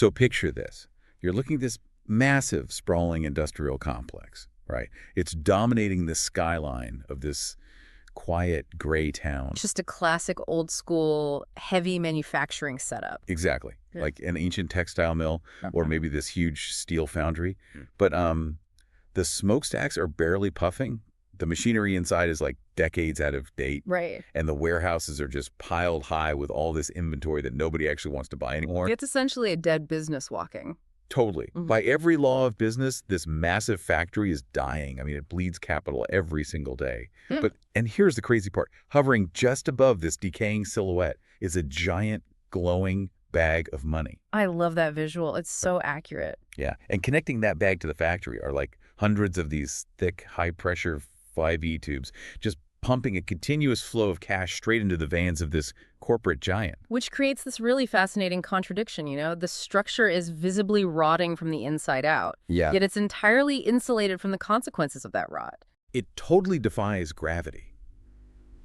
So picture this. You're looking at this massive, sprawling industrial complex, right? It's dominating the skyline of this quiet, gray town. Just a classic old school heavy manufacturing setup. Exactly. Yeah. Like an ancient textile mill or maybe this huge steel foundry. Mm. But the smokestacks are barely puffing. The machinery inside is like decades out of date. Right. And the warehouses are just piled high with all this inventory that nobody actually wants to buy anymore. It's essentially a dead business walking. Totally. Mhm. By every law of business, this massive factory is dying. I mean, it bleeds capital every single day. Hmm. And here's the crazy part. Hovering just above this decaying silhouette is a giant, glowing bag of money. I love that visual. It's so accurate. Yeah. And connecting that bag to the factory are like hundreds of these thick, high-pressure 5E tubes, just pumping a continuous flow of cash straight into the veins of this corporate giant. Which creates this really fascinating contradiction, you know? The structure is visibly rotting from the inside out. Yeah. Yet it's entirely insulated from the consequences of that rot. It totally defies gravity.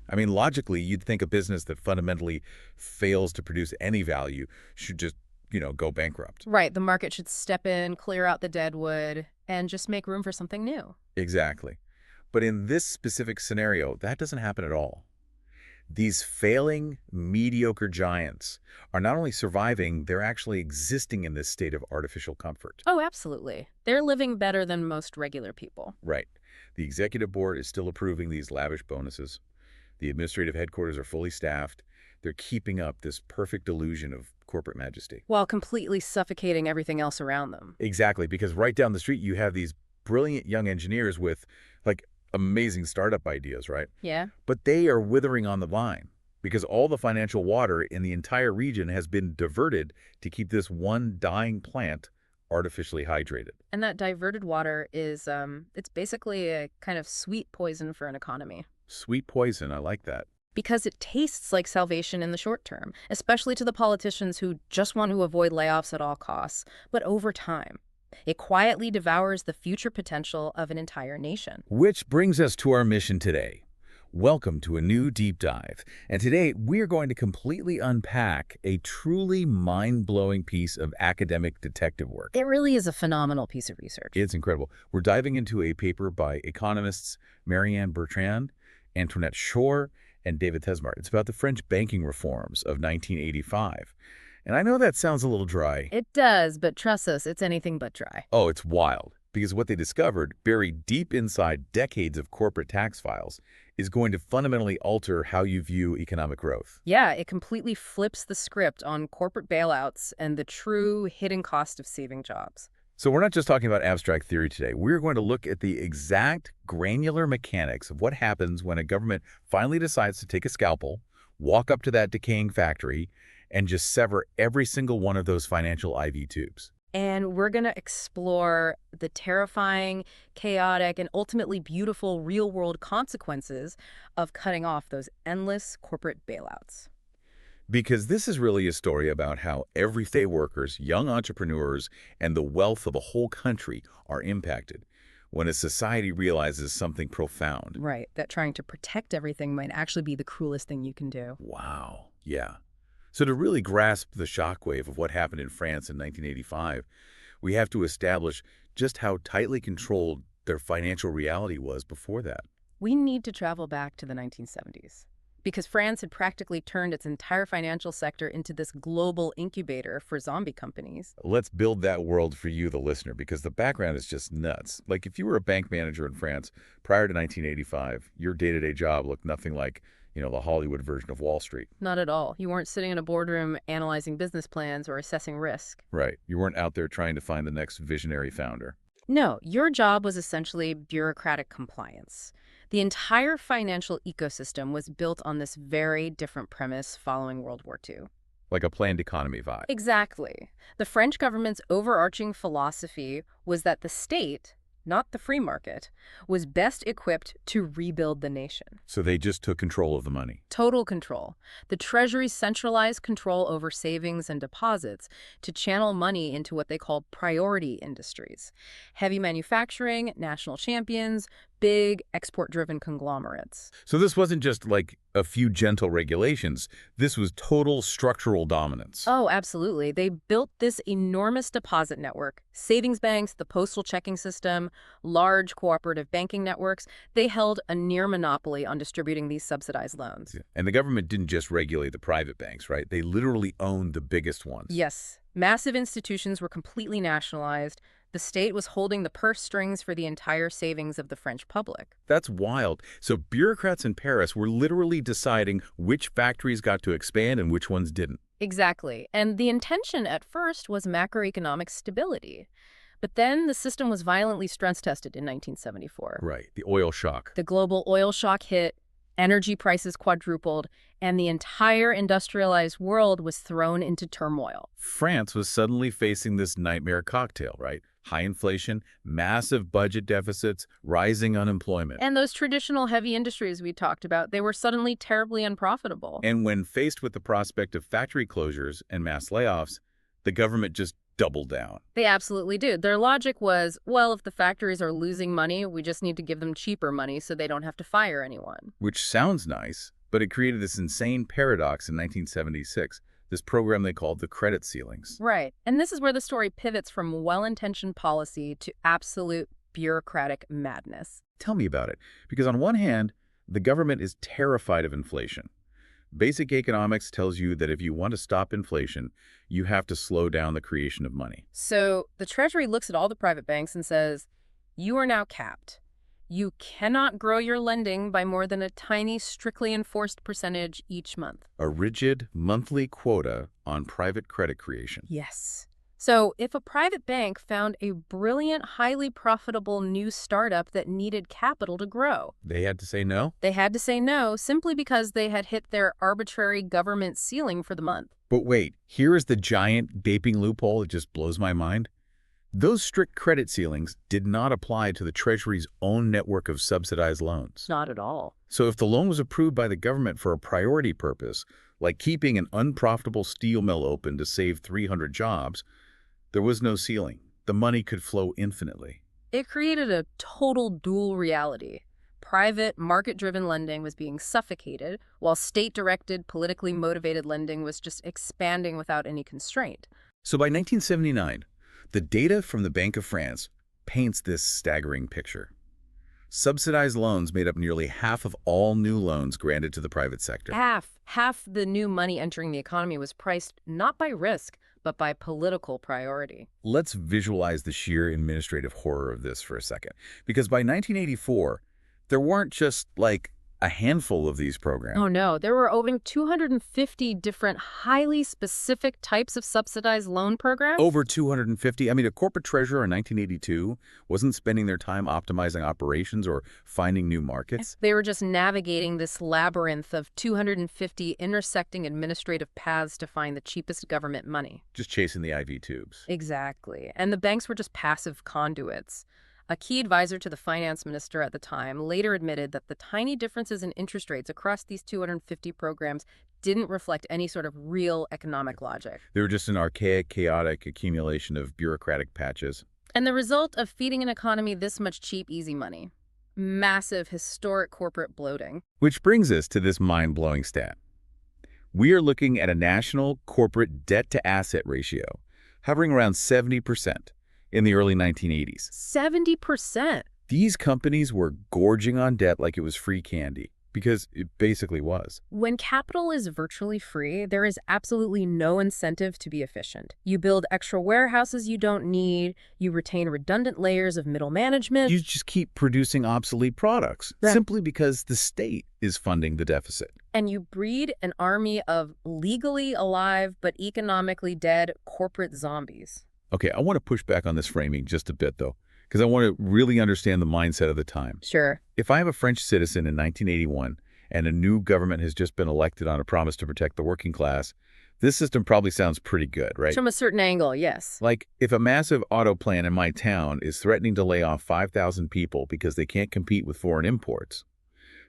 I mean, logically, you'd think a business that fundamentally fails to produce any value should just, go bankrupt. Right. The market should step in, clear out the dead wood, and just make room for something new. Exactly. But in this specific scenario, that doesn't happen at all. These failing, mediocre giants are not only surviving, they're actually existing in this state of artificial comfort. Oh, absolutely. They're living better than most regular people. Right. The executive board is still approving these lavish bonuses. The administrative headquarters are fully staffed. They're keeping up this perfect illusion of corporate majesty. While completely suffocating everything else around them. Exactly, because right down the street you have these brilliant young engineers with, amazing startup ideas, right? Yeah. But they are withering on the vine because all the financial water in the entire region has been diverted to keep this one dying plant artificially hydrated. And that diverted water is, it's basically a kind of sweet poison for an economy. Sweet poison, I like that. Because it tastes like salvation in the short term, especially to the politicians who just want to avoid layoffs at all costs. But over time, it quietly devours the future potential of an entire nation. Which brings us to our mission today. Welcome to a new deep dive. And today, we're going to completely unpack a truly mind-blowing piece of academic detective work. It really is a phenomenal piece of research. It's incredible. We're diving into a paper by economists Marianne Bertrand, Antoinette Shore, and David Tesmart. It's about the French banking reforms of 1985. And I know that sounds a little dry. It does, but trust us, it's anything but dry. Oh, it's wild. Because what they discovered, buried deep inside decades of corporate tax files, is going to fundamentally alter how you view economic growth. Yeah, it completely flips the script on corporate bailouts and the true hidden cost of saving jobs. So we're not just talking about abstract theory today. We're going to look at the exact granular mechanics of what happens when a government finally decides to take a scalpel, walk up to that decaying factory, and just sever every single one of those financial IV tubes. And we're going to explore the terrifying, chaotic, and ultimately beautiful real-world consequences of cutting off those endless corporate bailouts. Because this is really a story about how everyday workers, young entrepreneurs, and the wealth of a whole country are impacted when a society realizes something profound. Right, that trying to protect everything might actually be the cruelest thing you can do. Wow. Yeah. So to really grasp the shockwave of what happened in France in 1985, we have to establish just how tightly controlled their financial reality was before that. We need to travel back to the 1970s. Because France had practically turned its entire financial sector into this global incubator for zombie companies. Let's build that world for you, the listener, because the background is just nuts. Like if you were a bank manager in France prior to 1985, your day-to-day job looked nothing like, the Hollywood version of Wall Street. Not at all. You weren't sitting in a boardroom analyzing business plans or assessing risk. Right. You weren't out there trying to find the next visionary founder. No, your job was essentially bureaucratic compliance. The entire financial ecosystem was built on this very different premise following World War II. Like a planned economy vibe. Exactly. The French government's overarching philosophy was that the state, not the free market, was best equipped to rebuild the nation. So they just took control of the money. Total control. The Treasury centralized control over savings and deposits to channel money into what they called priority industries. Heavy manufacturing, national champions, big export-driven conglomerates. So this wasn't just like a few gentle regulations. This was total structural dominance. Oh, absolutely. They built this enormous deposit network. Savings banks, the postal checking system, large cooperative banking networks. They held a near monopoly on distributing these subsidized loans. Yeah. And the government didn't just regulate the private banks, right? They literally owned the biggest ones. Yes, massive institutions were completely nationalized. The state was holding the purse strings for the entire savings of the French public. That's wild. So bureaucrats in Paris were literally deciding which factories got to expand and which ones didn't. Exactly. And the intention at first was macroeconomic stability. But then the system was violently stress-tested in 1974. Right, the oil shock. The global oil shock hit, energy prices quadrupled, and the entire industrialized world was thrown into turmoil. France was suddenly facing this nightmare cocktail, right? High inflation, massive budget deficits, rising unemployment. And those traditional heavy industries we talked about, they were suddenly terribly unprofitable. And when faced with the prospect of factory closures and mass layoffs, the government just doubled down. They absolutely do. Their logic was, well, if the factories are losing money, we just need to give them cheaper money so they don't have to fire anyone. Which sounds nice, but it created this insane paradox in 1976, this program they called the credit ceilings. Right. And this is where the story pivots from well-intentioned policy to absolute bureaucratic madness. Tell me about it, because on one hand, the government is terrified of inflation. Basic economics tells you that if you want to stop inflation, you have to slow down the creation of money. So the Treasury looks at all the private banks and says, you are now capped. You cannot grow your lending by more than a tiny, strictly enforced percentage each month. A rigid monthly quota on private credit creation. Yes. So if a private bank found a brilliant, highly profitable new startup that needed capital to grow, They had to say no? they had to say no simply because they had hit their arbitrary government ceiling for the month. But wait, here is the giant gaping loophole that just blows my mind. Those strict credit ceilings did not apply to the Treasury's own network of subsidized loans. Not at all. So if the loan was approved by the government for a priority purpose, like keeping an unprofitable steel mill open to save 300 jobs, there was no ceiling. The money could flow infinitely. It created a total dual reality. Private, market-driven lending was being suffocated, while state-directed, politically motivated lending was just expanding without any constraint. So by 1979, the data from the Bank of France paints this staggering picture. Subsidized loans made up nearly half of all new loans granted to the private sector. Half the new money entering the economy was priced not by risk, but by political priority. Let's visualize the sheer administrative horror of this for a second. Because by 1984, there weren't just like a handful of these programs. Oh no, there were over 250 different highly specific types of subsidized loan programs. Over 250. I mean, a corporate treasurer in 1982 wasn't spending their time optimizing operations or finding new markets. They were just navigating this labyrinth of 250 intersecting administrative paths to find the cheapest government money. Just chasing the IV tubes. Exactly. And the banks were just passive conduits. A key advisor to the finance minister at the time later admitted that the tiny differences in interest rates across these 250 programs didn't reflect any sort of real economic logic. They were just an archaic, chaotic accumulation of bureaucratic patches. And the result of feeding an economy this much cheap, easy money? Massive, historic corporate bloating. Which brings us to this mind-blowing stat. We are looking at a national corporate debt-to-asset ratio hovering around 70%. In the early 1980s. 70%. These companies were gorging on debt like it was free candy, because it basically was. When capital is virtually free, there is absolutely no incentive to be efficient. You build extra warehouses you don't need, you retain redundant layers of middle management. You just keep producing obsolete products, simply because the state is funding the deficit. And you breed an army of legally alive but economically dead corporate zombies. Okay, I want to push back on this framing just a bit, though, because I want to really understand the mindset of the time. Sure. If I am a French citizen in 1981 and a new government has just been elected on a promise to protect the working class, this system probably sounds pretty good, right? From a certain angle, yes. Like, if a massive auto plant in my town is threatening to lay off 5,000 people because they can't compete with foreign imports,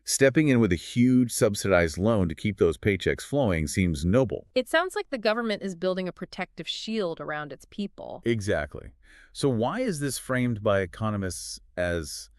stepping in with a huge subsidized loan to keep those paychecks flowing seems noble. It sounds like the government is building a protective shield around its people. Exactly. So why is this framed by economists as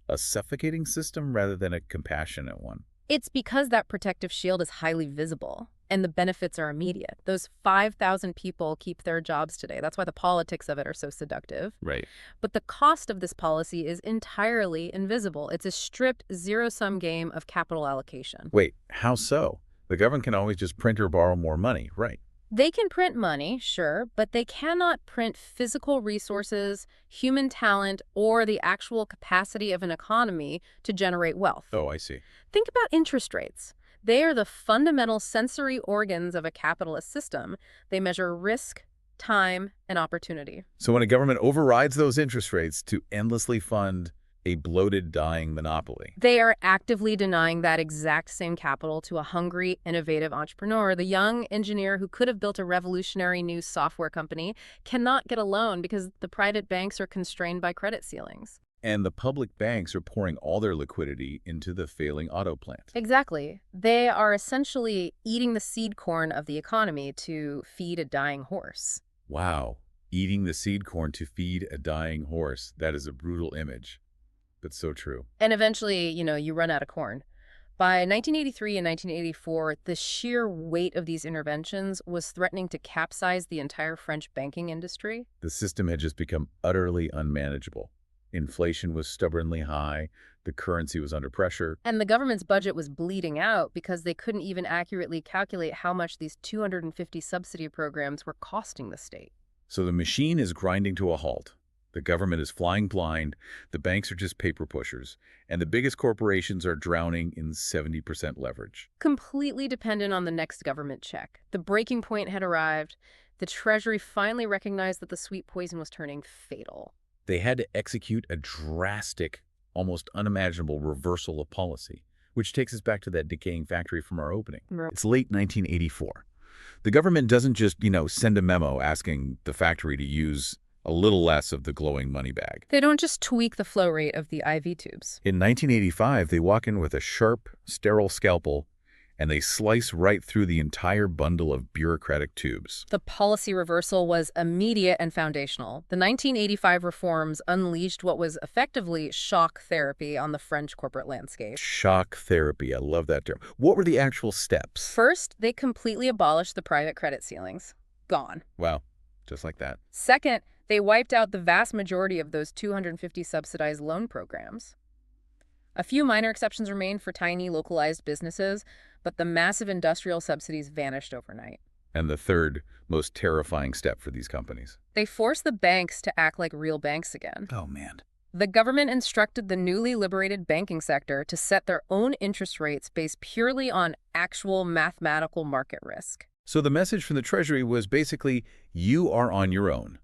A suffocating system rather than a compassionate one. It's because that protective shield is highly visible and the benefits are immediate. Those 5,000 people keep their jobs today. That's why the politics of it are so seductive. Right. But the cost of this policy is entirely invisible. It's a stripped zero-sum game of capital allocation. Wait, how so? The government can always just print or borrow more money, right? They can print money, sure, but they cannot print physical resources, human talent, or the actual capacity of an economy to generate wealth. Oh, I see. Think about interest rates. They are the fundamental sensory organs of a capitalist system. They measure risk, time, and opportunity. So when a government overrides those interest rates to endlessly fund a bloated, dying monopoly. They are actively denying that exact same capital to a hungry, innovative entrepreneur. The young engineer who could have built a revolutionary new software company cannot get a loan because the private banks are constrained by credit ceilings. And the public banks are pouring all their liquidity into the failing auto plant. Exactly. They are essentially eating the seed corn of the economy to feed a dying horse. Wow. Eating the seed corn to feed a dying horse. That is a brutal image, but so true. And eventually, you run out of corn. By 1983 and 1984, the sheer weight of these interventions was threatening to capsize the entire French banking industry. The system had just become utterly unmanageable. Inflation was stubbornly high, the currency was under pressure. And the government's budget was bleeding out because they couldn't even accurately calculate how much these 250 subsidy programs were costing the state. So the machine is grinding to a halt. The government is flying blind, the banks are just paper pushers, and the biggest corporations are drowning in 70% leverage. Completely dependent on the next government check. The breaking point had arrived. The Treasury finally recognized that the sweet poison was turning fatal. They had to execute a drastic, almost unimaginable reversal of policy, which takes us back to that decaying factory from our opening. It's late 1984. The government doesn't just, send a memo asking the factory to use a little less of the glowing money bag. They don't just tweak the flow rate of the IV tubes. In 1985, they walk in with a sharp, sterile scalpel, and they slice right through the entire bundle of bureaucratic tubes. The policy reversal was immediate and foundational. The 1985 reforms unleashed what was effectively shock therapy on the French corporate landscape. Shock therapy, I love that term. What were the actual steps? First, they completely abolished the private credit ceilings. Gone. Wow, just like that. Second, they wiped out the vast majority of those 250 subsidized loan programs. A few minor exceptions remained for tiny, localized businesses, but the massive industrial subsidies vanished overnight. And the third, most terrifying step for these companies. They forced the banks to act like real banks again. Oh, man. The government instructed the newly liberated banking sector to set their own interest rates based purely on actual mathematical market risk. So the message from the Treasury was basically, you are on your own.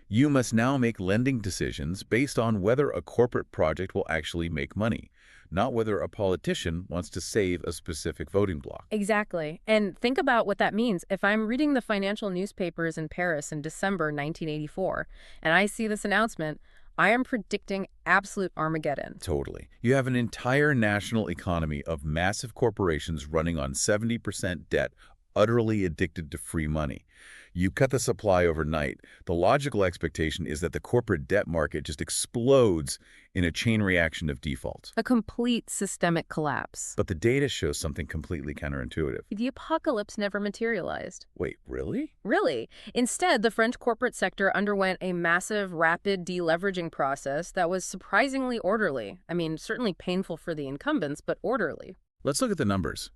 You must now make lending decisions based on whether a corporate project will actually make money, not whether a politician wants to save a specific voting bloc. Exactly. And think about what that means. If I'm reading the financial newspapers in Paris in December 1984, and I see this announcement, I am predicting absolute Armageddon. Totally. You have an entire national economy of massive corporations running on 70% debt, utterly addicted to free money. You cut the supply overnight. The logical expectation is that the corporate debt market just explodes in a chain reaction of defaults. A complete systemic collapse. But the data shows something completely counterintuitive. The apocalypse never materialized. Wait, really? Really? Instead, the French corporate sector underwent a massive, rapid deleveraging process that was surprisingly orderly. I mean, certainly painful for the incumbents, but orderly. Let's look at the numbers.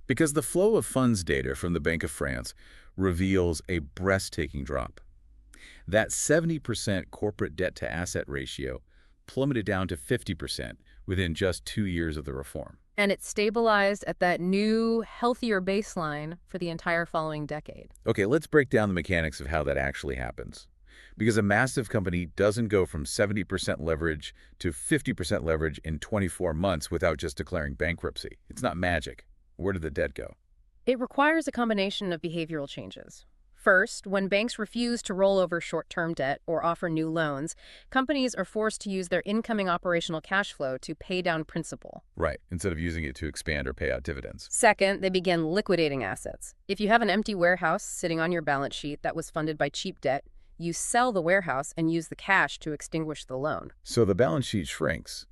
Because the flow of funds data from the Bank of France reveals a breathtaking drop. That 70% corporate debt-to-asset ratio plummeted down to 50% within just 2 years of the reform. And it stabilized at that new, healthier baseline for the entire following decade. Okay, let's break down the mechanics of how that actually happens. Because a massive company doesn't go from 70% leverage to 50% leverage in 24 months without just declaring bankruptcy. It's not magic. Where did the debt go? It requires a combination of behavioral changes. First, when banks refuse to roll over short-term debt or offer new loans, companies are forced to use their incoming operational cash flow to pay down principal. Right, instead of using it to expand or pay out dividends. Second, they begin liquidating assets. If you have an empty warehouse sitting on your balance sheet that was funded by cheap debt, you sell the warehouse and use the cash to extinguish the loan. So the balance sheet shrinks,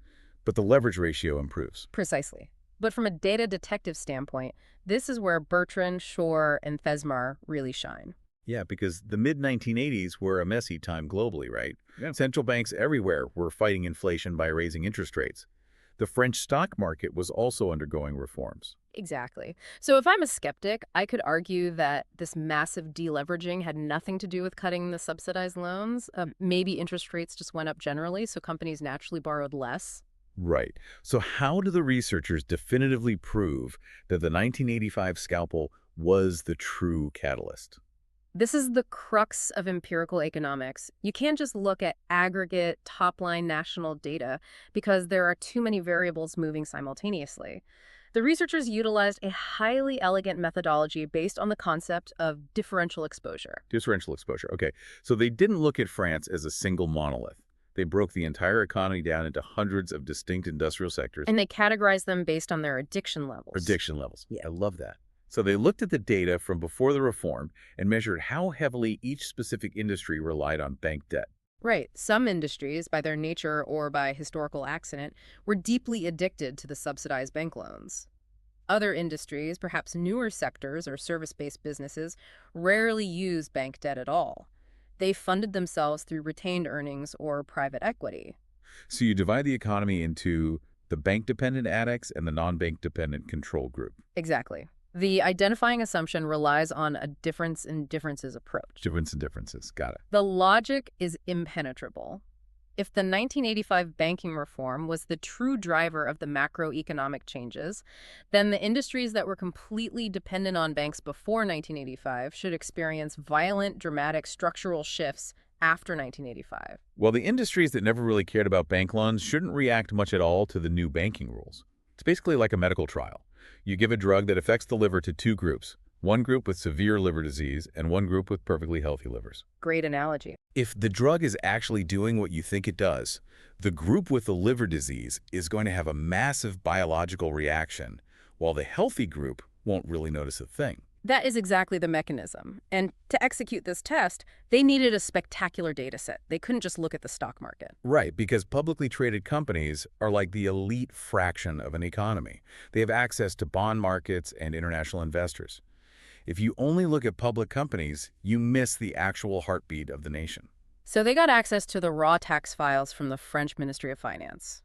But the leverage ratio improves. Precisely. But from a data detective standpoint, this is where Bertrand, Shore, and Fesmar really shine. Yeah, because the mid-1980s were a messy time globally, right? Yeah. Central banks everywhere were fighting inflation by raising interest rates. The French stock market was also undergoing reforms. Exactly. So if I'm a skeptic, I could argue that this massive deleveraging had nothing to do with cutting the subsidized loans. Maybe interest rates just went up generally, so companies naturally borrowed less. Right. So how do the researchers definitively prove that the 1985 scalpel was the true catalyst? This is the crux of empirical economics. You can't just look at aggregate top-line national data because there are too many variables moving simultaneously. The researchers utilized a highly elegant methodology based on the concept of differential exposure. Differential exposure. Okay. So they didn't look at France as a single monolith. They broke the entire economy down into hundreds of distinct industrial sectors. And they categorized them based on their addiction levels. Addiction levels. Yeah. I love that. So they looked at the data from before the reform and measured how heavily each specific industry relied on bank debt. Right. Some industries, by their nature or by historical accident, were deeply addicted to the subsidized bank loans. Other industries, perhaps newer sectors or service-based businesses, rarely use bank debt at all. They funded themselves through retained earnings or private equity. So you divide the economy into the bank-dependent addicts and the non-bank-dependent control group. Exactly. The identifying assumption relies on a difference in differences approach. Difference and differences. Got it. The logic is impenetrable. If the 1985 banking reform was the true driver of the macroeconomic changes, then the industries that were completely dependent on banks before 1985 should experience violent, dramatic structural shifts after 1985. Well, the industries that never really cared about bank loans shouldn't react much at all to the new banking rules. It's basically like a medical trial. You give a drug that affects the liver to two groups, one group with severe liver disease and one group with perfectly healthy livers. Great analogy. If the drug is actually doing what you think it does, the group with the liver disease is going to have a massive biological reaction, while the healthy group won't really notice a thing. That is exactly the mechanism. And to execute this test, they needed a spectacular data set. They couldn't just look at the stock market. Right, because publicly traded companies are like the elite fraction of an economy. They have access to bond markets and international investors. If you only look at public companies, you miss the actual heartbeat of the nation. So they got access to the raw tax files from the French Ministry of Finance.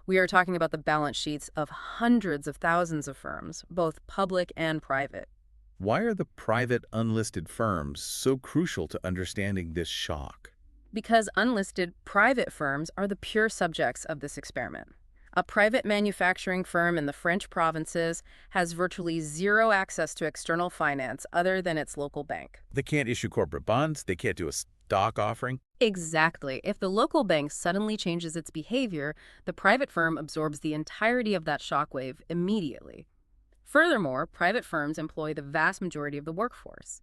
We are talking about the balance sheets of hundreds of thousands of firms, both public and private. Why are the private unlisted firms so crucial to understanding this shock? Because unlisted private firms are the pure subjects of this experiment. A private manufacturing firm in the French provinces has virtually zero access to external finance other than its local bank. They can't issue corporate bonds, they can't do a stock offering. Exactly. If the local bank suddenly changes its behavior, the private firm absorbs the entirety of that shockwave immediately. Furthermore, private firms employ the vast majority of the workforce.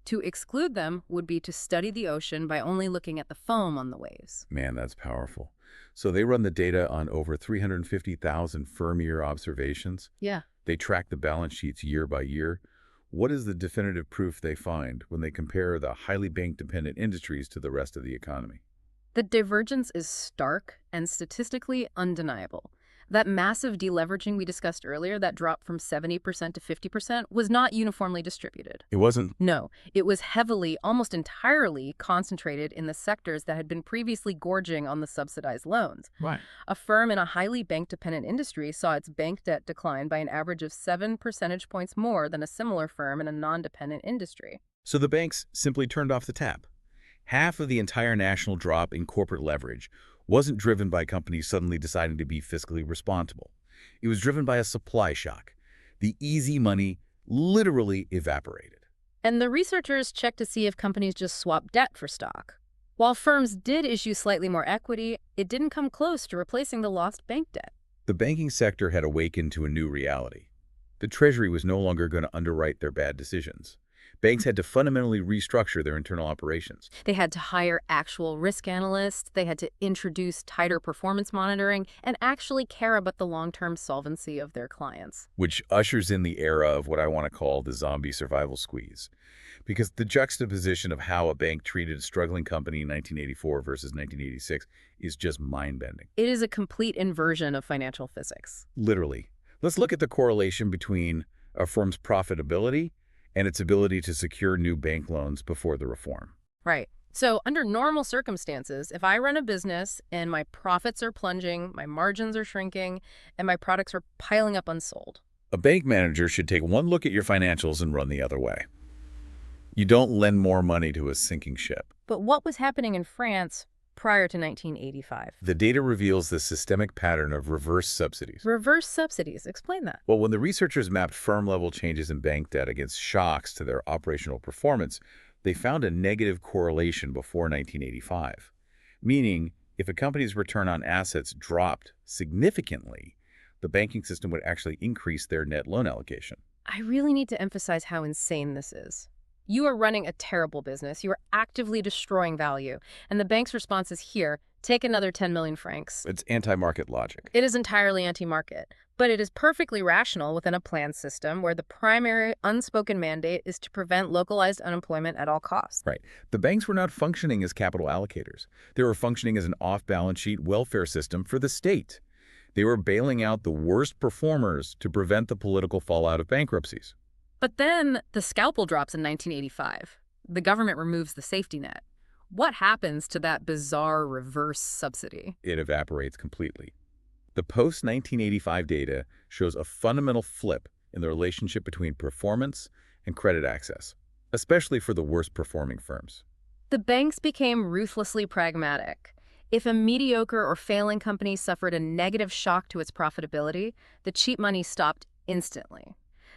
To exclude them would be to study the ocean by only looking at the foam on the waves. Man, that's powerful. So they run the data on over 350,000 firm-year observations. Yeah. They track the balance sheets year by year. What is the definitive proof they find when they compare the highly bank-dependent industries to the rest of the economy? The divergence is stark and statistically undeniable. That massive deleveraging we discussed earlier, that drop from 70% to 50%, was not uniformly distributed. It wasn't. No, it was heavily, almost entirely, concentrated in the sectors that had been previously gorging on the subsidized loans. Right. A firm in a highly bank-dependent industry saw its bank debt decline by an average of 7 percentage points more than a similar firm in a non-dependent industry. So the banks simply turned off the tap. Half of the entire national drop in corporate leverage wasn't driven by companies suddenly deciding to be fiscally responsible. It was driven by a supply shock. The easy money literally evaporated. And the researchers checked to see if companies just swapped debt for stock. While firms did issue slightly more equity, it didn't come close to replacing the lost bank debt. The banking sector had awakened to a new reality. The Treasury was no longer going to underwrite their bad decisions. Banks had to fundamentally restructure their internal operations, They had to hire actual risk analysts, they had to introduce tighter performance monitoring, and actually care about the long-term solvency of their clients. which ushers in the era of what I want to call the zombie survival squeeze. Because the juxtaposition of how a bank treated a struggling company in 1984 versus 1986 is just mind-bending. It is a complete inversion of financial physics. Literally. Let's look at the correlation between a firm's profitability and its ability to secure new bank loans before the reform. Right. So under normal circumstances, if I run a business and my profits are plunging, my margins are shrinking, and my products are piling up unsold. A bank manager should take one look at your financials and run the other way. You don't lend more money to a sinking ship. But what was happening in France prior to 1985? The data reveals the systemic pattern of reverse subsidies. Reverse subsidies. Explain that. Well, when the researchers mapped firm-level changes in bank debt against shocks to their operational performance, they found a negative correlation before 1985, meaning if a company's return on assets dropped significantly, the banking system would actually increase their net loan allocation. I really need to emphasize how insane this is. You are running a terrible business. You are actively destroying value. And the bank's response is here, take another 10 million francs. It's anti-market logic. It is entirely anti-market, but it is perfectly rational within a planned system where the primary unspoken mandate is to prevent localized unemployment at all costs. Right. The banks were not functioning as capital allocators. They were functioning as an off-balance sheet welfare system for the state. They were bailing out the worst performers to prevent the political fallout of bankruptcies. But then the scalpel drops in 1985. The government removes the safety net. What happens to that bizarre reverse subsidy? It evaporates completely. The post-1985 data shows a fundamental flip in the relationship between performance and credit access, especially for the worst-performing firms. The banks became ruthlessly pragmatic. If a mediocre or failing company suffered a negative shock to its profitability, the cheap money stopped instantly.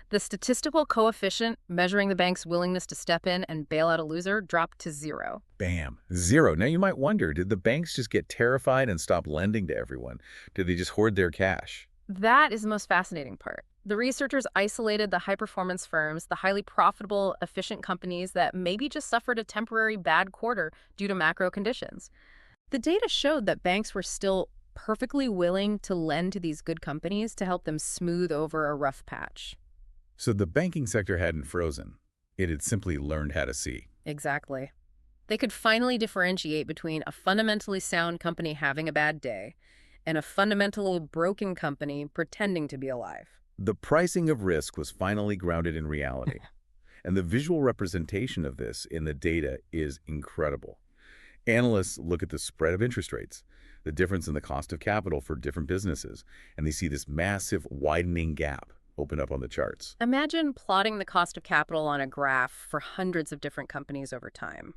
The statistical coefficient measuring the bank's willingness to step in and bail out a loser dropped to 0. Bam. 0. Now you might wonder, did the banks just get terrified and stop lending to everyone? Did they just hoard their cash? That is the most fascinating part. The researchers isolated the high-performance firms, the highly profitable, efficient companies that maybe just suffered a temporary bad quarter due to macro conditions. The data showed that banks were still perfectly willing to lend to these good companies to help them smooth over a rough patch. So the banking sector hadn't frozen. It had simply learned how to see. Exactly. They could finally differentiate between a fundamentally sound company having a bad day and a fundamentally broken company pretending to be alive. The pricing of risk was finally grounded in reality. And the visual representation of this in the data is incredible. Analysts look at the spread of interest rates, the difference in the cost of capital for different businesses, and they see this massive widening gap open up on the charts. Imagine plotting the cost of capital on a graph for hundreds of different companies over time.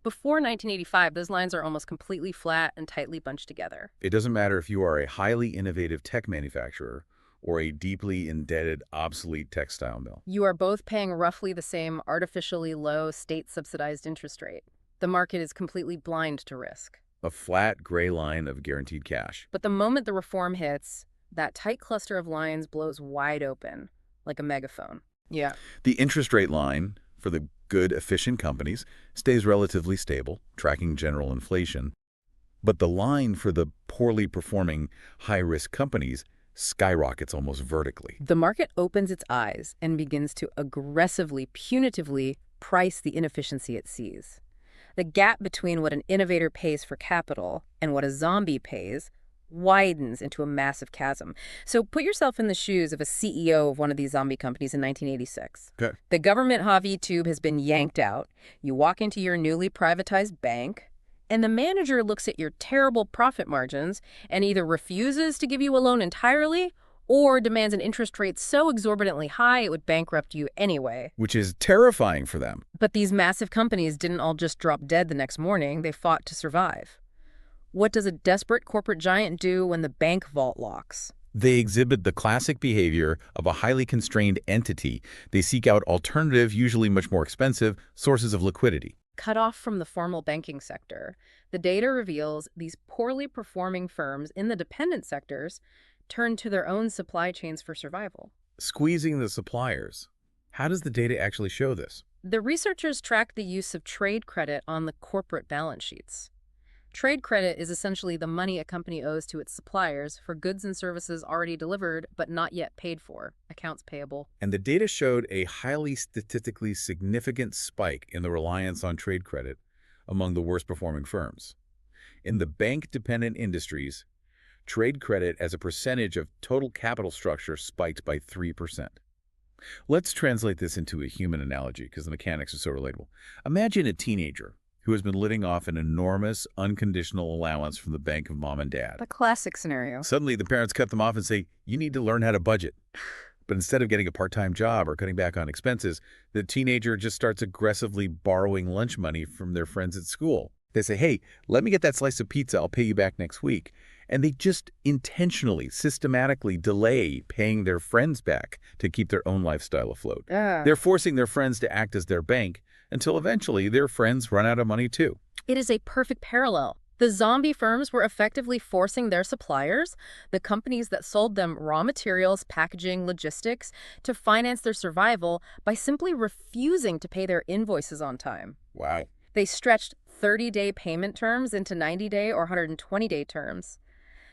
Before 1985, those lines are almost completely flat and tightly bunched together. It doesn't matter if you are a highly innovative tech manufacturer or a deeply indebted, obsolete textile mill. You are both paying roughly the same artificially low state-subsidized interest rate. The market is completely blind to risk. A flat gray line of guaranteed cash. But the moment the reform hits, that tight cluster of lines blows wide open, like a megaphone. Yeah. The interest rate line for the good, efficient companies stays relatively stable, tracking general inflation. But the line for the poorly performing, high-risk companies skyrockets almost vertically. The market opens its eyes and begins to aggressively, punitively price the inefficiency it sees. The gap between what an innovator pays for capital and what a zombie pays widens into a massive chasm. So put yourself in the shoes of a CEO of one of these zombie companies in 1986. Okay. The government Javi tube has been yanked out. You walk into your newly privatized bank, and the manager looks at your terrible profit margins and either refuses to give you a loan entirely or demands an interest rate so exorbitantly high it would bankrupt you anyway. Which is terrifying for them. But these massive companies didn't all just drop dead the next morning. They fought to survive. What does a desperate corporate giant do when the bank vault locks? They exhibit the classic behavior of a highly constrained entity. They seek out alternative, usually much more expensive, sources of liquidity. Cut off from the formal banking sector, the data reveals these poorly performing firms in the dependent sectors turn to their own supply chains for survival. Squeezing the suppliers. How does the data actually show this? The researchers tracked the use of trade credit on the corporate balance sheets. Trade credit is essentially the money a company owes to its suppliers for goods and services already delivered but not yet paid for, accounts payable. And the data showed a highly statistically significant spike in the reliance on trade credit among the worst performing firms. In the bank-dependent industries, trade credit as a percentage of total capital structure spiked by 3%. Let's translate this into a human analogy because the mechanics are so relatable. Imagine a teenager who has been living off an enormous unconditional allowance from the bank of mom and dad. The classic scenario. Suddenly, the parents cut them off and say, you need to learn how to budget. But instead of getting a part-time job or cutting back on expenses, the teenager just starts aggressively borrowing lunch money from their friends at school. They say, hey, let me get that slice of pizza. I'll pay you back next week. And they just intentionally, systematically delay paying their friends back to keep their own lifestyle afloat. They're forcing their friends to act as their bank until eventually their friends run out of money too. It is a perfect parallel. The zombie firms were effectively forcing their suppliers, the companies that sold them raw materials, packaging, logistics, to finance their survival by simply refusing to pay their invoices on time. Wow. They stretched 30-day payment terms into 90-day or 120-day terms.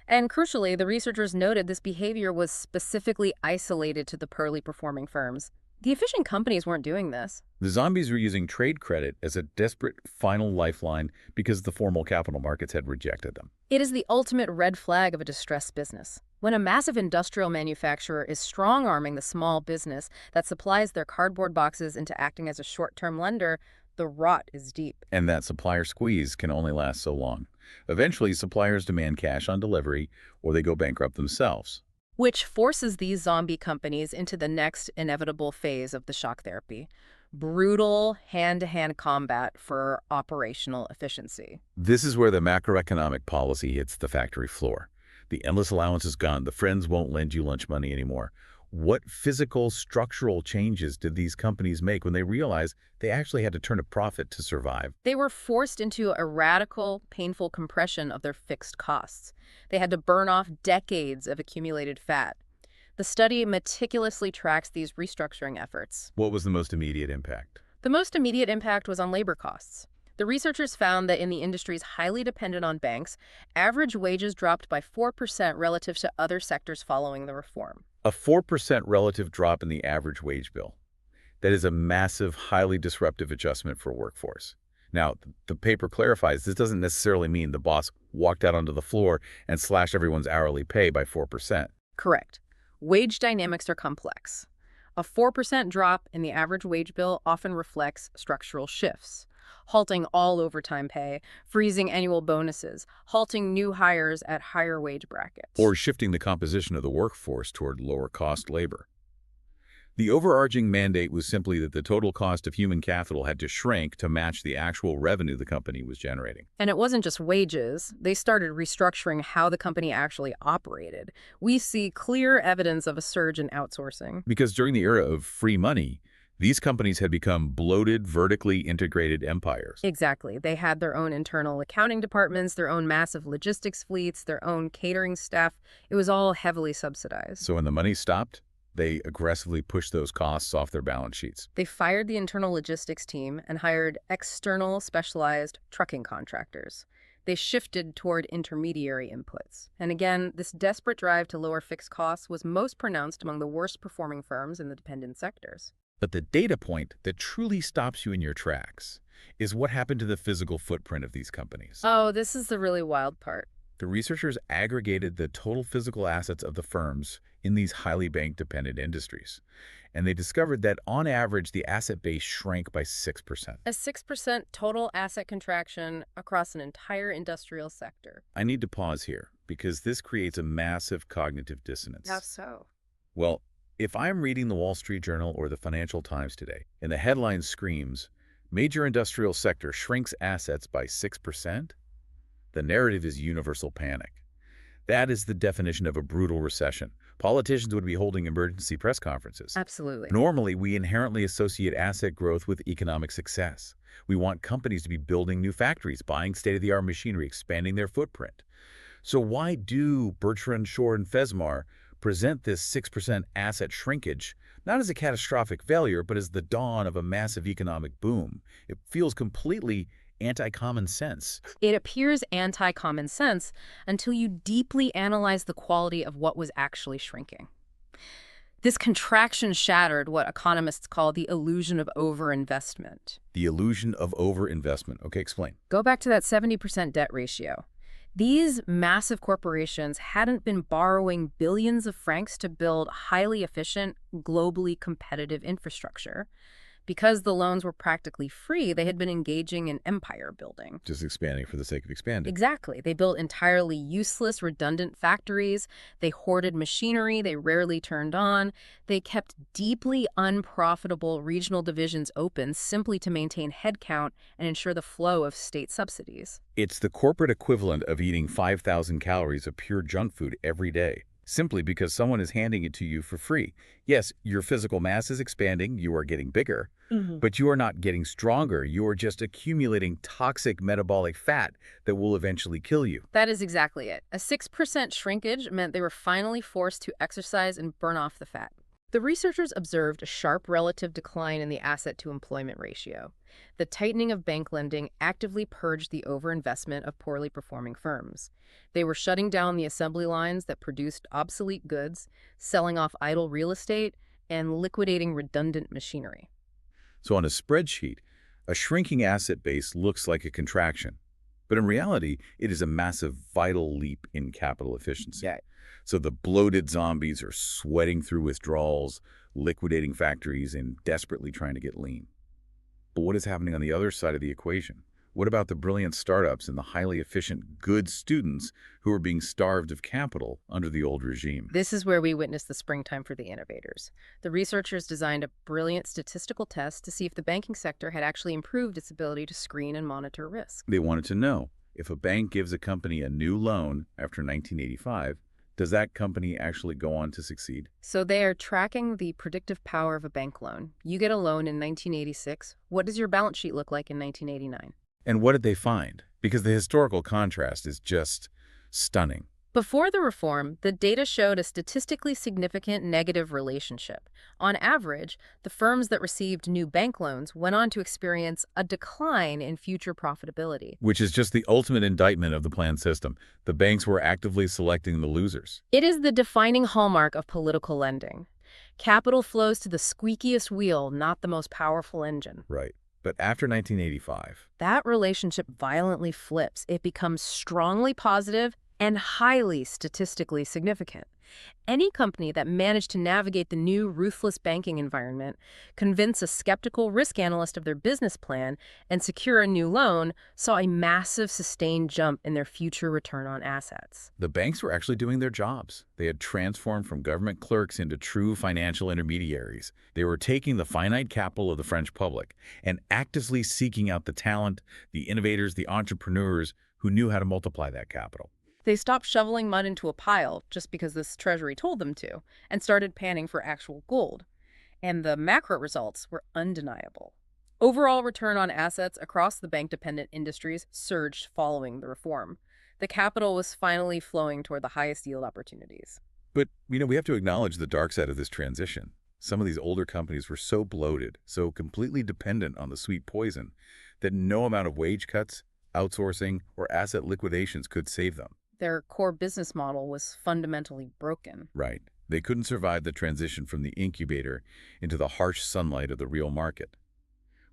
And crucially, the researchers noted this behavior was specifically isolated to the poorly performing firms. The efficient companies weren't doing this. The zombies were using trade credit as a desperate final lifeline because the formal capital markets had rejected them. It is the ultimate red flag of a distressed business. When a massive industrial manufacturer is strong-arming the small business that supplies their cardboard boxes into acting as a short-term lender, the rot is deep. And that supplier squeeze can only last so long. Eventually, suppliers demand cash on delivery or they go bankrupt themselves. Which forces these zombie companies into the next inevitable phase of the shock therapy: brutal hand-to-hand combat for operational efficiency. This is where the macroeconomic policy hits the factory floor. The endless allowance is gone. The friends won't lend you lunch money anymore. What physical, structural changes did these companies make when they realized they actually had to turn a profit to survive? They were forced into a radical, painful compression of their fixed costs. They had to burn off decades of accumulated fat. The study meticulously tracks these restructuring efforts. What was the most immediate impact? The most immediate impact was on labor costs. The researchers found that in the industries highly dependent on banks, average wages dropped by 4% relative to other sectors following the reform. A 4% relative drop in the average wage bill. That is a massive, highly disruptive adjustment for a workforce. Now, the paper clarifies this doesn't necessarily mean the boss walked out onto the floor and slashed everyone's hourly pay by 4%. Correct. Wage dynamics are complex. A 4% drop in the average wage bill often reflects structural shifts: halting all overtime pay, freezing annual bonuses, halting new hires at higher wage brackets. Or shifting the composition of the workforce toward lower-cost labor. The overarching mandate was simply that the total cost of human capital had to shrink to match the actual revenue the company was generating. And it wasn't just wages. They started restructuring how the company actually operated. We see clear evidence of a surge in outsourcing. Because during the era of free money, these companies had become bloated, vertically integrated empires. Exactly. They had their own internal accounting departments, their own massive logistics fleets, their own catering staff. It was all heavily subsidized. So when the money stopped, they aggressively pushed those costs off their balance sheets. They fired the internal logistics team and hired external specialized trucking contractors. They shifted toward intermediary inputs. And again, this desperate drive to lower fixed costs was most pronounced among the worst performing firms in the dependent sectors. But the data point that truly stops you in your tracks is what happened to the physical footprint of these companies. Oh, this is the really wild part. The researchers aggregated the total physical assets of the firms in these highly bank-dependent industries, and they discovered that on average the asset base shrank by 6%. A 6% total asset contraction across an entire industrial sector. I need to pause here because this creates a massive cognitive dissonance. How so? Well, if I'm reading the Wall Street Journal or the Financial Times today, and the headline screams, "Major industrial sector shrinks assets by 6%, the narrative is universal panic. That is the definition of a brutal recession. Politicians would be holding emergency press conferences. Absolutely. Normally, we inherently associate asset growth with economic success. We want companies to be building new factories, buying state-of-the-art machinery, expanding their footprint. So why do Bertrand, Shore, and Fesmar present this 6% asset shrinkage not as a catastrophic failure, but as the dawn of a massive economic boom. It feels completely anti-common sense. It appears anti-common sense until you deeply analyze the quality of what was actually shrinking. This contraction shattered what economists call the illusion of overinvestment. The illusion of overinvestment. Okay, explain. Go back to that 70% debt ratio. These massive corporations hadn't been borrowing billions of francs to build highly efficient, globally competitive infrastructure. Because the loans were practically free, they had been engaging in empire building. Just expanding for the sake of expanding. Exactly. They built entirely useless, redundant factories. They hoarded machinery they rarely turned on. They kept deeply unprofitable regional divisions open simply to maintain headcount and ensure the flow of state subsidies. It's the corporate equivalent of eating 5,000 calories of pure junk food every day, simply because someone is handing it to you for free. Yes, your physical mass is expanding, you are getting bigger, but you are not getting stronger. You are just accumulating toxic metabolic fat that will eventually kill you. That is exactly it. A 6% shrinkage meant they were finally forced to exercise and burn off the fat. The researchers observed a sharp relative decline in the asset-to-employment ratio. The tightening of bank lending actively purged the overinvestment of poorly performing firms. They were shutting down the assembly lines that produced obsolete goods, selling off idle real estate, and liquidating redundant machinery. So on a spreadsheet, a shrinking asset base looks like a contraction. But in reality, it is a massive vital leap in capital efficiency. Yeah. So the bloated zombies are sweating through withdrawals, liquidating factories, and desperately trying to get lean. But what is happening on the other side of the equation? What about the brilliant startups and the highly efficient, good students who are being starved of capital under the old regime? This is where we witness the springtime for the innovators. The researchers designed a brilliant statistical test to see if the banking sector had actually improved its ability to screen and monitor risk. They wanted to know, if a bank gives a company a new loan after 1985, does that company actually go on to succeed? So they are tracking the predictive power of a bank loan. You get a loan in 1986. What does your balance sheet look like in 1989? And what did they find? Because the historical contrast is just stunning. Before the reform, the data showed a statistically significant negative relationship. On average, the firms that received new bank loans went on to experience a decline in future profitability. Which is just the ultimate indictment of the planned system. The banks were actively selecting the losers. It is the defining hallmark of political lending. Capital flows to the squeakiest wheel, not the most powerful engine. Right. But after 1985, That relationship violently flips. It becomes strongly positive and highly statistically significant. Any company that managed to navigate the new ruthless banking environment, convince a skeptical risk analyst of their business plan, and secure a new loan saw a massive sustained jump in their future return on assets. the banks were actually doing their jobs. They had transformed from government clerks into true financial intermediaries. They were taking the finite capital of the French public and actively seeking out the talent, the innovators, the entrepreneurs who knew how to multiply that capital. They stopped shoveling mud into a pile just because this treasury told them to, and started panning for actual gold. And the macro results were undeniable. Overall return on assets across the bank-dependent industries surged following the reform. The capital was finally flowing toward the highest yield opportunities. But, we have to acknowledge the dark side of this transition. Some of these older companies were so bloated, so completely dependent on the sweet poison, that no amount of wage cuts, outsourcing, or asset liquidations could save them. Their core business model was fundamentally broken. Right. They couldn't survive the transition from the incubator into the harsh sunlight of the real market.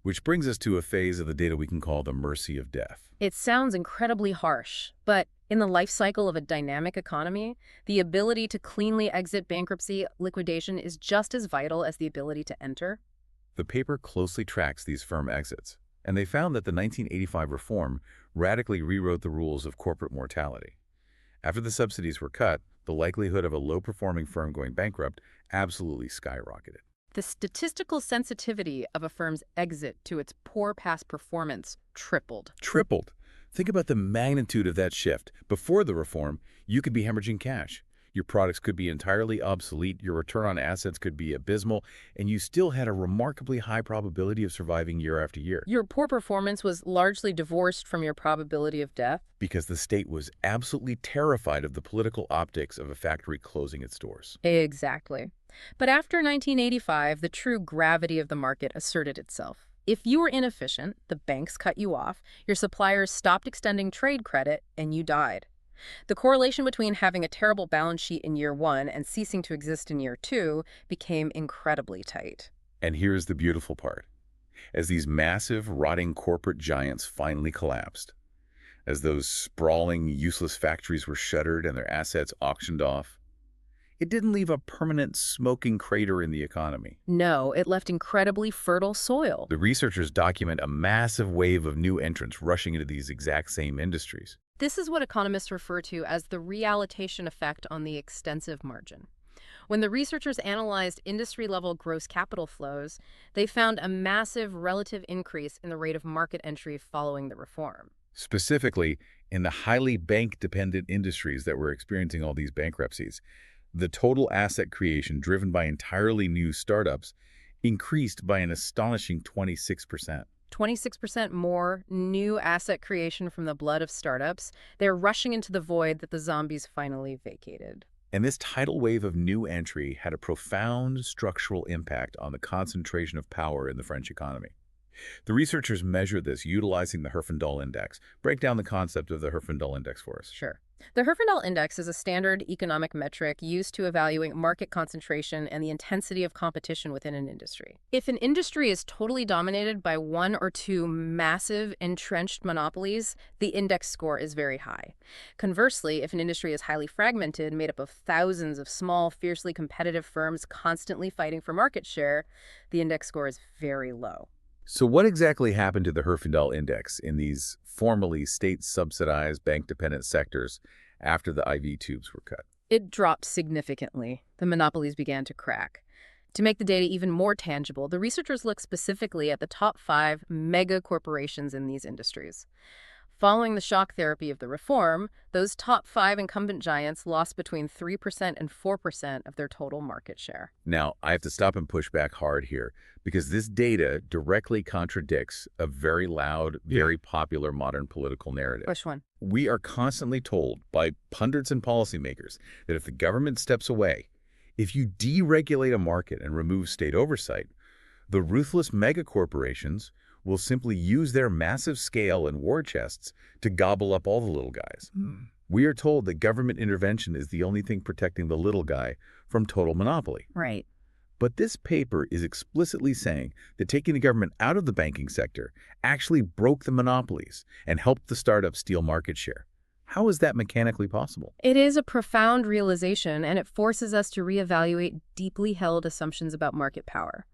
Which brings us to a phase of the data we can call the mercy of death. It sounds incredibly harsh, but in the life cycle of a dynamic economy, the ability to cleanly exit bankruptcy liquidation is just as vital as the ability to enter. The paper closely tracks these firm exits, and they found that the 1985 reform radically rewrote the rules of corporate mortality. After the subsidies were cut, the likelihood of a low-performing firm going bankrupt absolutely skyrocketed. The statistical sensitivity of a firm's exit to its poor past performance tripled. Tripled. Think about the magnitude of that shift. Before the reform, you could be hemorrhaging cash. Your products could be entirely obsolete, your return on assets could be abysmal, and you still had a remarkably high probability of surviving year after year Your poor performance was largely divorced from your probability of death. because the state was absolutely terrified of the political optics of a factory closing its doors. Exactly. But after 1985, the true gravity of the market asserted itself. If you were inefficient, the banks cut you off, your suppliers stopped extending trade credit, and you died. The correlation between having a terrible balance sheet in year one and ceasing to exist in year two became incredibly tight. And here's the beautiful part. As these massive, rotting corporate giants finally collapsed, as those sprawling, useless factories were shuttered and their assets auctioned off, it didn't leave a permanent smoking crater in the economy. No, it left incredibly fertile soil. The researchers document a massive wave of new entrants rushing into these exact same industries. This is what economists refer to as the reallocation effect on the extensive margin. When the researchers analyzed industry-level gross capital flows, they found a massive relative increase in the rate of market entry following the reform. Specifically, in the highly bank-dependent industries that were experiencing all these bankruptcies, the total asset creation driven by entirely new startups increased by an astonishing 26%. 26% more new asset creation from the blood of startups. They're rushing into the void that the zombies finally vacated. And this tidal wave of new entry had a profound structural impact on the concentration of power in the French economy. The researchers measured this utilizing the Herfindahl Index. Break down the concept of the Herfindahl Index for us. Sure. The Herfindahl Index is a standard economic metric used to evaluate market concentration and the intensity of competition within an industry. If an industry is totally dominated by one or two massive entrenched monopolies, the index score is very high. Conversely, if an industry is highly fragmented, made up of thousands of small, fiercely competitive firms constantly fighting for market share, the index score is very low. So what exactly happened to the Herfindahl Index in these formerly state-subsidized, bank-dependent sectors after the IV tubes were cut? It dropped significantly. The monopolies began to crack. To make the data even more tangible, the researchers looked specifically at the top 5 mega corporations in these industries. Following the shock therapy of the reform, those top 5 incumbent giants lost between 3% and 4% of their total market share. Now, I have to stop and push back hard here because this data directly contradicts a very loud, very popular modern political narrative. Which one? We are constantly told by pundits and policymakers that if the government steps away, if you deregulate a market and remove state oversight, the ruthless megacorporations will simply use their massive scale and war chests to gobble up all the little guys. We are told that government intervention is the only thing protecting the little guy from total monopoly. Right. But this paper is explicitly saying that taking the government out of the banking sector actually broke the monopolies and helped the startups steal market share. How is that mechanically possible? It is a profound realization, and it forces us to reevaluate deeply held assumptions about market power.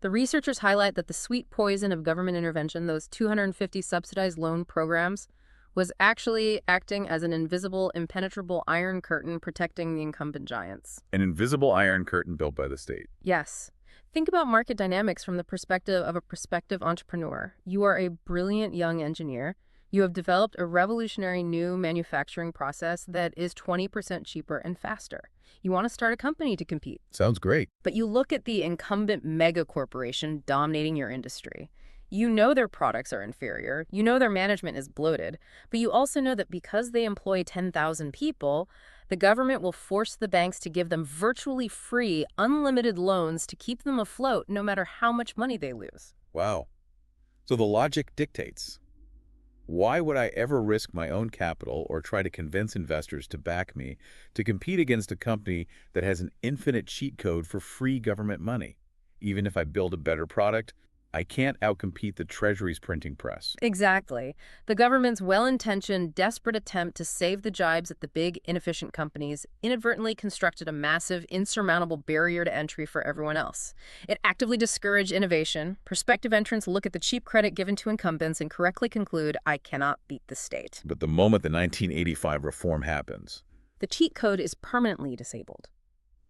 The researchers highlight that the sweet poison of government intervention, those 250 subsidized loan programs, was actually acting as an invisible, impenetrable iron curtain protecting the incumbent giants. An invisible iron curtain built by the state. Yes. Think about market dynamics from the perspective of a prospective entrepreneur. You are a brilliant young engineer. You have developed a revolutionary new manufacturing process that is 20% cheaper and faster. You want to start a company to compete. Sounds great. But you look at the incumbent mega corporation dominating your industry. You know their products are inferior. You know their management is bloated. But you also know that because they employ 10,000 people, the government will force the banks to give them virtually free, unlimited loans to keep them afloat no matter how much money they lose. Wow. So the logic dictates. Why would I ever risk my own capital or try to convince investors to back me to compete against a company that has an infinite cheat code for free government money? Even if I build a better product, I can't outcompete the Treasury's printing press. Exactly. The government's well-intentioned, desperate attempt to save the jibes at the big, inefficient companies inadvertently constructed a massive, insurmountable barrier to entry for everyone else. It actively discouraged innovation. Prospective entrants look at the cheap credit given to incumbents and correctly conclude, I cannot beat the state. But the moment the 1985 reform happens, The cheat code is permanently disabled.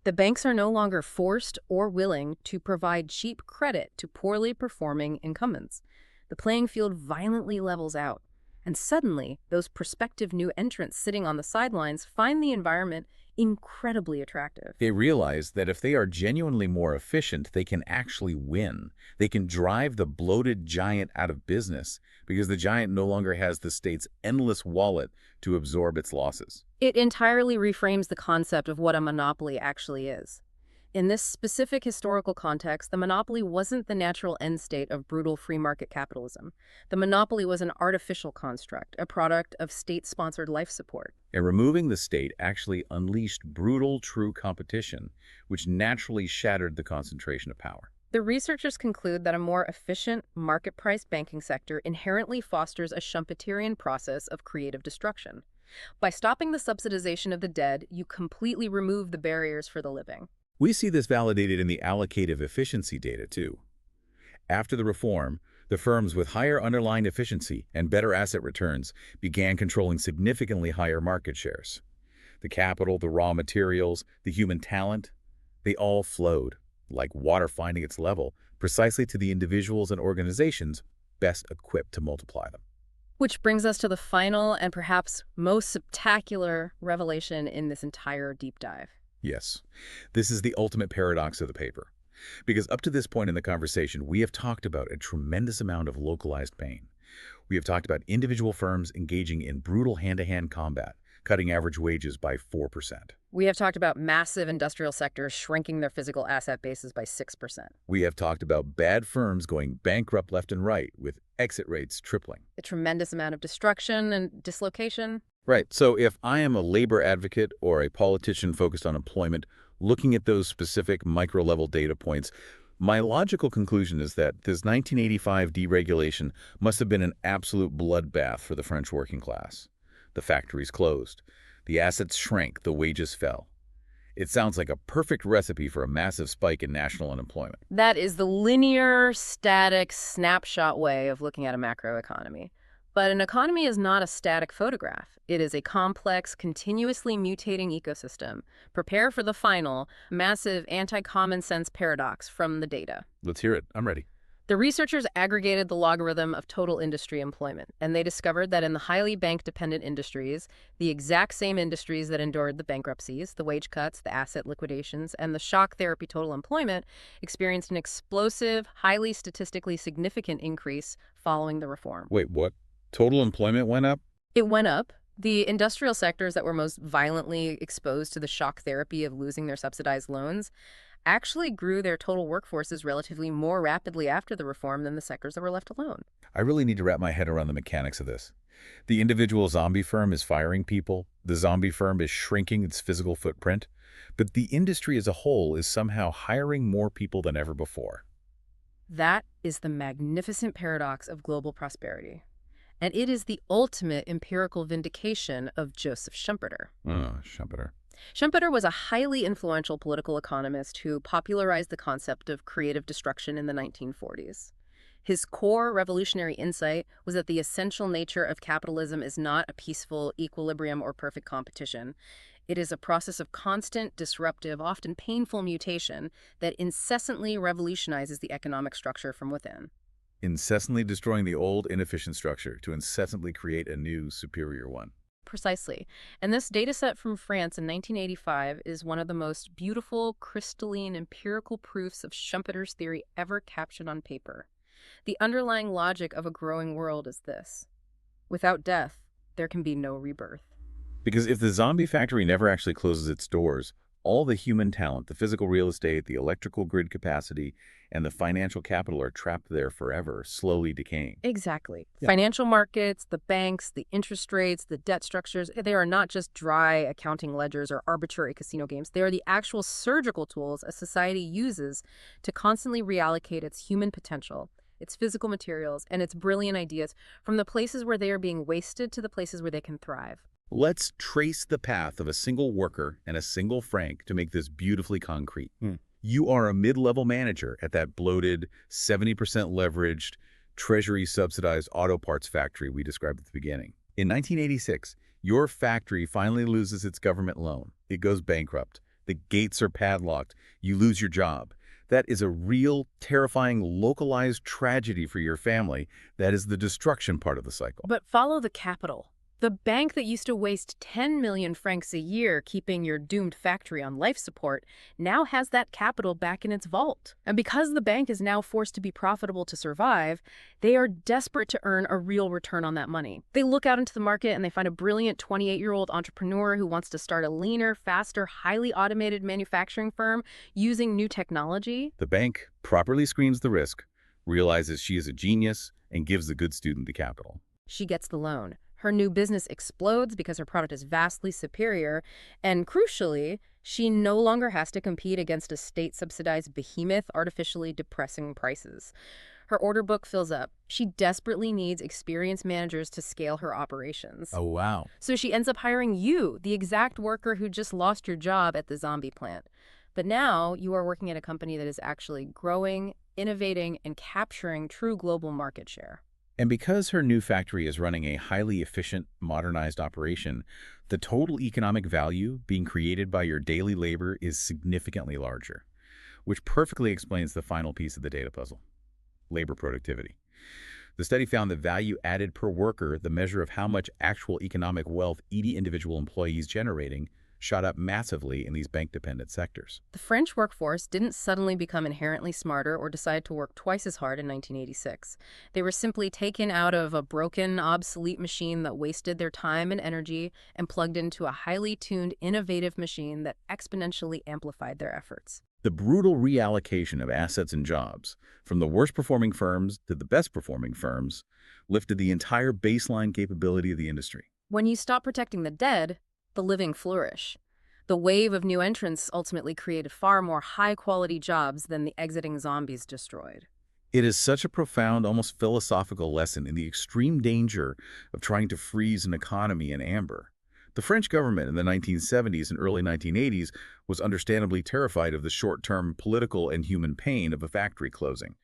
The banks are no longer forced or willing to provide cheap credit to poorly performing incumbents. The playing field violently levels out, And suddenly, those prospective new entrants sitting on the sidelines find the environment incredibly attractive. They realize that if they are genuinely more efficient, they can actually win. They can drive the bloated giant out of business because the giant no longer has the state's endless wallet to absorb its losses. It entirely reframes the concept of what a monopoly actually is. In this specific historical context, the monopoly wasn't the natural end state of brutal free market capitalism. The monopoly was an artificial construct, a product of state-sponsored life support. And removing the state actually unleashed brutal, true competition, which naturally shattered the concentration of power. The researchers conclude that a more efficient, market-priced banking sector inherently fosters a Schumpeterian process of creative destruction. By stopping the subsidization of the dead, you completely remove the barriers for the living. We see this validated in the allocative efficiency data, too. After the reform, the firms with higher underlying efficiency and better asset returns began controlling significantly higher market shares. The capital, the raw materials, the human talent, they all flowed, like water finding its level, precisely to the individuals and organizations best equipped to multiply them. Which brings us to the final and perhaps most spectacular revelation in this entire deep dive. Yes, this is the ultimate paradox of the paper. Because up to this point in the conversation, we have talked about a tremendous amount of localized pain. We have talked about individual firms engaging in brutal hand-to-hand combat, cutting average wages by 4%. We have talked about massive industrial sectors shrinking their physical asset bases by 6%. We have talked about bad firms going bankrupt left and right, with exit rates tripling. A tremendous amount of destruction and dislocation. Right. So if I am a labor advocate or a politician focused on employment, looking at those specific micro-level data points, my logical conclusion is that this 1985 deregulation must have been an absolute bloodbath for the French working class. The factories closed. The assets shrank. The wages fell. It sounds like a perfect recipe for a massive spike in national unemployment. That is the linear, static, snapshot way of looking at a macroeconomy. But an economy is not a static photograph. It is a complex, continuously mutating ecosystem. Prepare for the final, massive anti-common sense paradox from the data. Let's hear it. I'm ready. The researchers aggregated the logarithm of total industry employment, and they discovered that in the highly bank-dependent industries, the exact same industries that endured the bankruptcies, the wage cuts, the asset liquidations, and the shock therapy total employment experienced an explosive, highly statistically significant increase following the reform. Wait, what? Total employment went up? It went up. The industrial sectors that were most violently exposed to the shock therapy of losing their subsidized loans actually grew their total workforces relatively more rapidly after the reform than the sectors that were left alone. I really need to wrap my head around the mechanics of this. The individual zombie firm is firing people. The zombie firm is shrinking its physical footprint. But the industry as a whole is somehow hiring more people than ever before. That is the magnificent paradox of global prosperity. And it is the ultimate empirical vindication of Joseph Schumpeter. Schumpeter. Schumpeter was a highly influential political economist who popularized the concept of creative destruction in the 1940s. His core revolutionary insight was that the essential nature of capitalism is not a peaceful equilibrium or perfect competition. It is a process of constant, disruptive, often painful mutation that incessantly revolutionizes the economic structure from within. Incessantly destroying the old, inefficient structure to incessantly create a new, superior one. Precisely. And this dataset from France in 1985 is one of the most beautiful, crystalline, empirical proofs of Schumpeter's theory ever captured on paper. The underlying logic of a growing world is this: without death, there can be no rebirth. Because if the zombie factory never actually closes its doors, all the human talent, the physical real estate, the electrical grid capacity, and the financial capital are trapped there forever, slowly decaying. Exactly. Yeah. Financial markets, the banks, the interest rates, the debt structures, they are not just dry accounting ledgers or arbitrary casino games. They are the actual surgical tools a society uses to constantly reallocate its human potential, its physical materials, and its brilliant ideas from the places where they are being wasted to the places where they can thrive. Let's trace the path of a single worker and a single franc to make this beautifully concrete. You are a mid-level manager at that bloated, 70% leveraged, treasury-subsidized auto parts factory we described at the beginning. In 1986, your factory finally loses its government loan. It goes bankrupt. The gates are padlocked. You lose your job. That is a real, terrifying, localized tragedy for your family. That is the destruction part of the cycle. But follow the capital. The bank that used to waste 10 million francs a year keeping your doomed factory on life support now has that capital back in its vault. And because the bank is now forced to be profitable to survive, they are desperate to earn a real return on that money. They look out into the market and they find a brilliant 28-year-old entrepreneur who wants to start a leaner, faster, highly automated manufacturing firm using new technology. The bank properly screens the risk, realizes she is a genius, and gives the good student the capital. She gets the loan. Her new business explodes because her product is vastly superior, and crucially, she no longer has to compete against a state-subsidized behemoth artificially depressing prices. Her order book fills up. She desperately needs experienced managers to scale her operations. Oh, wow. So she ends up hiring you, the exact worker who just lost your job at the zombie plant. But now you are working at a company that is actually growing, innovating, and capturing true global market share. And because her new factory is running a highly efficient, modernized operation, the total economic value being created by your daily labor is significantly larger, which perfectly explains the final piece of the data puzzle: labor productivity. The study found that value added per worker, the measure of how much actual economic wealth each individual employee is generating, shot up massively in these bank-dependent sectors. The French workforce didn't suddenly become inherently smarter or decide to work twice as hard in 1986. They were simply taken out of a broken, obsolete machine that wasted their time and energy and plugged into a highly tuned, innovative machine that exponentially amplified their efforts. The brutal reallocation of assets and jobs, from the worst-performing firms to the best-performing firms, lifted the entire baseline capability of the industry. When you stop protecting the dead, the living flourish. The wave of new entrants ultimately created far more high-quality jobs than the exiting zombies destroyed. It is such a profound, almost philosophical lesson in the extreme danger of trying to freeze an economy in amber. The French government in the 1970s and early 1980s was understandably terrified of the short-term political and human pain of a factory closing.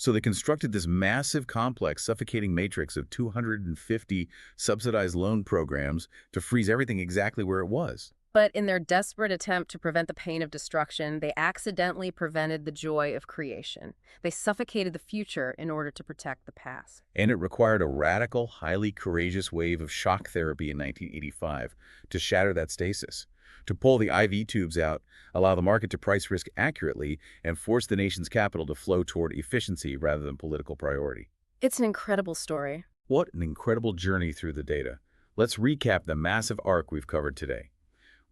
So they constructed this massive, complex, suffocating matrix of 250 subsidized loan programs to freeze everything exactly where it was. But in their desperate attempt to prevent the pain of destruction, they accidentally prevented the joy of creation. They suffocated the future in order to protect the past. And it required a radical, highly courageous wave of shock therapy in 1985 to shatter that stasis, to pull the IV tubes out, allow the market to price risk accurately, and force the nation's capital to flow toward efficiency rather than political priority. It's an incredible story. What an incredible journey through the data. Let's recap the massive arc we've covered today.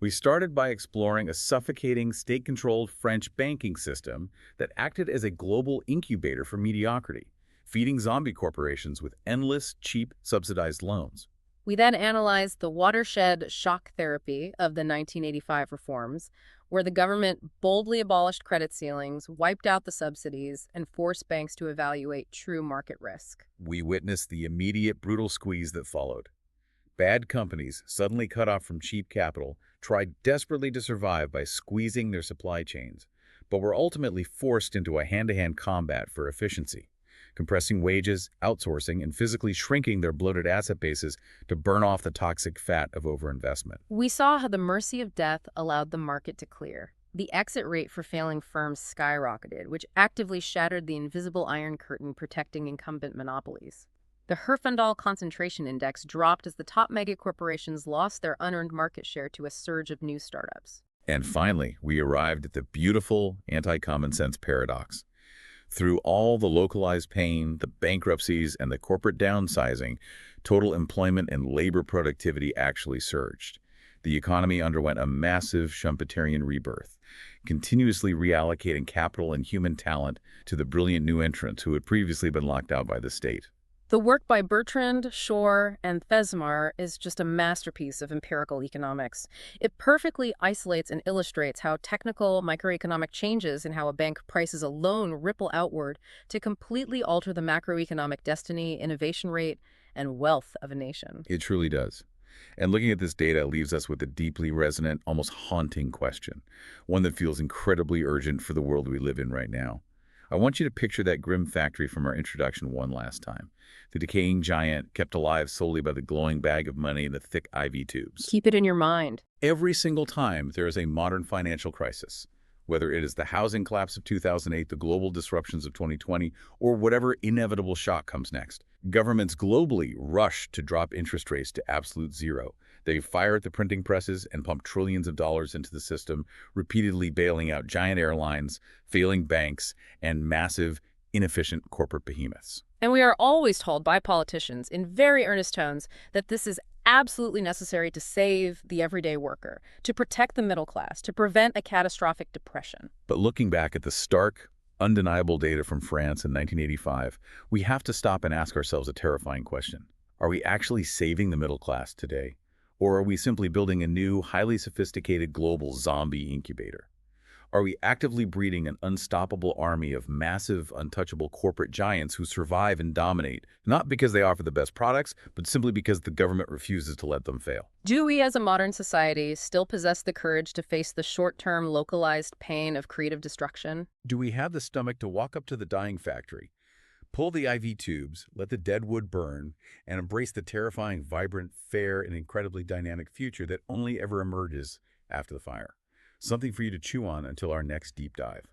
We started by exploring a suffocating, state-controlled French banking system that acted as a global incubator for mediocrity, feeding zombie corporations with endless, cheap, subsidized loans. We then analyzed the watershed shock therapy of the 1985 reforms, where the government boldly abolished credit ceilings, wiped out the subsidies, and forced banks to evaluate true market risk. We witnessed the immediate, brutal squeeze that followed. Bad companies, suddenly cut off from cheap capital, tried desperately to survive by squeezing their supply chains, but were ultimately forced into a hand-to-hand combat for efficiency, compressing wages, outsourcing, and physically shrinking their bloated asset bases to burn off the toxic fat of overinvestment. We saw how the mercy of death allowed the market to clear. The exit rate for failing firms skyrocketed, which actively shattered the invisible iron curtain protecting incumbent monopolies. The Herfindahl concentration index dropped as the top megacorporations lost their unearned market share to a surge of new startups. And finally, we arrived at the beautiful anti-common sense paradox. Through all the localized pain, the bankruptcies, and the corporate downsizing, total employment and labor productivity actually surged. The economy underwent a massive Schumpeterian rebirth, continuously reallocating capital and human talent to the brilliant new entrants who had previously been locked out by the state. The work by Bertrand, Shore, and Thesmar is just a masterpiece of empirical economics. It perfectly isolates and illustrates how technical microeconomic changes in how a bank prices a loan ripple outward to completely alter the macroeconomic destiny, innovation rate, and wealth of a nation. It truly does. And looking at this data leaves us with a deeply resonant, almost haunting question, one that feels incredibly urgent for the world we live in right now. I want you to picture that grim factory from our introduction one last time. The decaying giant kept alive solely by the glowing bag of money and the thick IV tubes. Keep it in your mind. Every single time there is a modern financial crisis, whether it is the housing collapse of 2008, the global disruptions of 2020, or whatever inevitable shock comes next. Governments globally rush to drop interest rates to absolute zero. They fire at the printing presses and pump trillions of dollars into the system, repeatedly bailing out giant airlines, failing banks, and massive, inefficient corporate behemoths. And we are always told by politicians in very earnest tones that this is absolutely necessary to save the everyday worker, to protect the middle class, to prevent a catastrophic depression. But looking back at the stark, undeniable data from France in 1985, we have to stop and ask ourselves a terrifying question. Are we actually saving the middle class today? Or are we simply building a new, highly sophisticated global zombie incubator? Are we actively breeding an unstoppable army of massive, untouchable corporate giants who survive and dominate, not because they offer the best products, but simply because the government refuses to let them fail? Do we as a modern society still possess the courage to face the short-term, localized pain of creative destruction? Do we have the stomach to walk up to the dying factory, pull the IV tubes, let the dead wood burn, and embrace the terrifying, vibrant, fair, and incredibly dynamic future that only ever emerges after the fire? Something for you to chew on until our next deep dive.